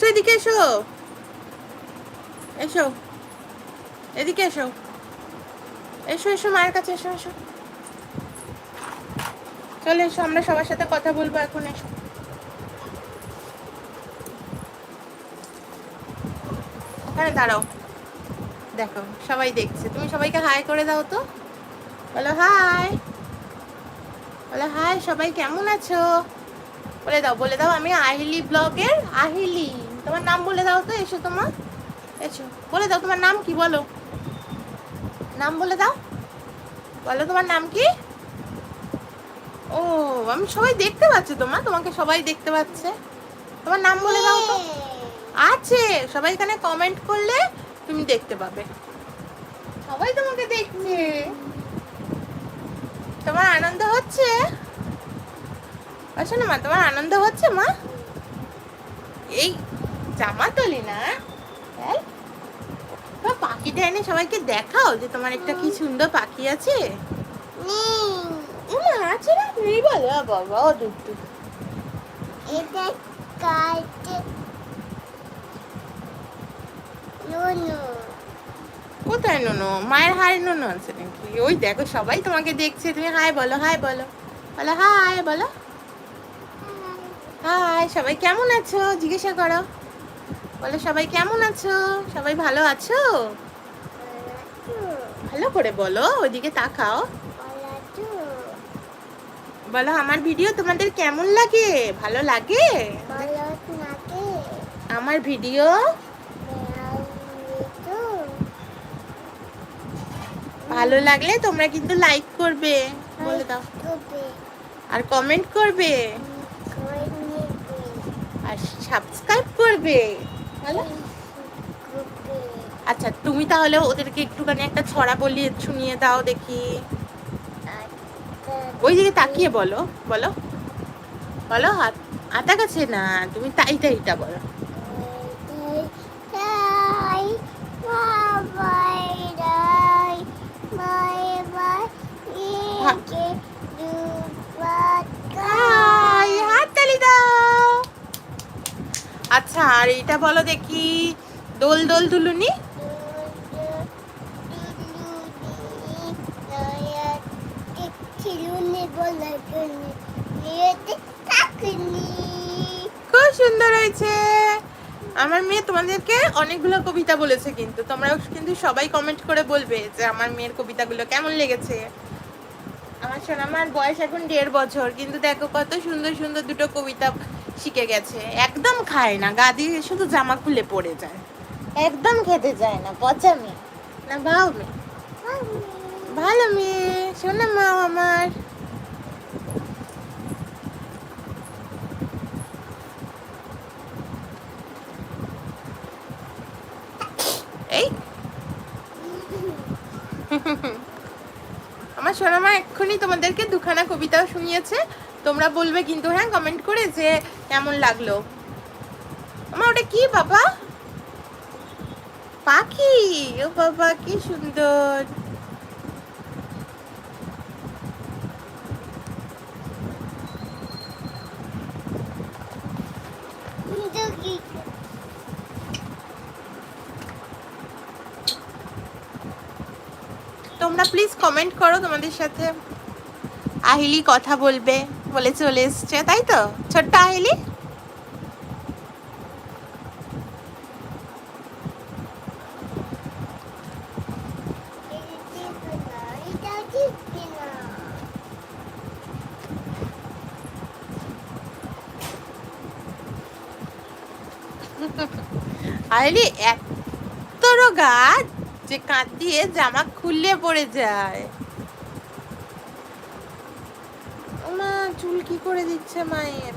এসো এদিকে এসো, এসো এদিকে এসো, এসো এসো মায়ের কাছে এসো, এসো চলে এসো, আমরা সবার সাথে কথা বলবো এখন, এসো। ওখানে দাঁড়াও, দেখো সবাই দেখছে, তুমি সবাইকে হাই করে দাও তো, বলো হাই, বলো হাই সবাই কেমন আছো, বলে দাও, বলে দাও আমি আহিলি ব্লগের আহিলি। তোমার নাম বলে দাও তো, এসো তোমার, এসো বলে দাও তোমার নাম কি, বলো নাম বলে দাও, বলো তোমার নাম কি। ও আমি সবাই দেখতে পাচ্ছি তোমাকে সবাই দেখতে পাচ্ছে, তোমার নাম বলে দাও তো। আছে সবাই এখানে কমেন্ট করলে তুমি দেখতে পাবে, সবাই তোমাকে দেখছে, তোমার আনন্দ হচ্ছে, আসো না মা, তোমার আনন্দ হচ্ছে মা, এই জামা তলি না, পাখিটা এনে সবাইকে দেখাও যে তোমার একটা কি সুন্দর পাখি আছে, আছে না, নেই বলো বাবা, দুধ এটা কাটে নুনু, কোথায় নুনু, মায়ের হাই নুনু আছে নাকি, ওই দেখো সবাই তোমাকে দেখছে, তুমি হাই বলো, হাই বলো, বলো হাই বলো, হাই সবাই কেমন আছো জিজ্ঞাসা করো, বলো সবাই কেমন আছো, সবাই ভালো আছো, ভালো করে বলো, ওইদিকে তাকাও, বলো আমার ভিডিও তোমাদের কেমন লাগে, ভালো লাগে, আমার ভিডিও ভালো লাগলে তোমরা কিন্তু লাইক করবে, বলে দাও, আর কমেন্ট করবে, আর সাবস্ক্রাইব করবে, ভালো। আচ্ছা তুমি তাহলে ওদেরকে একটুখানি একটা ছড়া বলিয়ে শুনিয়ে দাও দেখি, ওই দিকে তাকিয়ে বলো, বলো বলো, হাত হাতা কাছে না, তুমি তাইটা বলো, হাততালি দাও। আচ্ছা আর এটা বলো দেখি, দোল দোল দুলুনি, খুব সুন্দর হয়েছে, আমার মেয়ে তোমাদেরকে অনেকগুলো কবিতা বলেছে, কিন্তু তোমরাও কিন্তু সবাই কমেন্ট করে বলবে যে আমার মেয়ের কবিতাগুলো কেমন লেগেছে। আমার সোনামার বয়স এখন 1.5 বছর, কিন্তু দেখো কত সুন্দর সুন্দর দুটো কবিতা শিখে গেছে, একদম খায় না, গা দিয়ে শুধু জামা খুলে পড়ে যায়, একদম খেতে যায় না, পচা মেয়ে না, ভাও মেয়ে, ভালো মেয়ে সোনা মা আমার। এই আমার সোনামা এক্ষুনি তোমাদেরকে দুখানা কবিতাও শুনিয়েছে, তোমরা বলবে কিন্তু হ্যাঁ কমেন্ট করে যে কেমন লাগলো। আমার ওটা কি বাবা, পাখি, ও বাবা কি সুন্দর, তোমরা প্লিজ কমেন্ট করো, তোমাদের সাথে আহিলি কথা বলবে বলে চলে এসছে, তাই তো ছোট্ট আহিলি। আহিলি এত গাছ যে কাঁধ দিয়ে জামা খুললে পড়ে যায়, মা চুল কি করে দিচ্ছে মায়ের।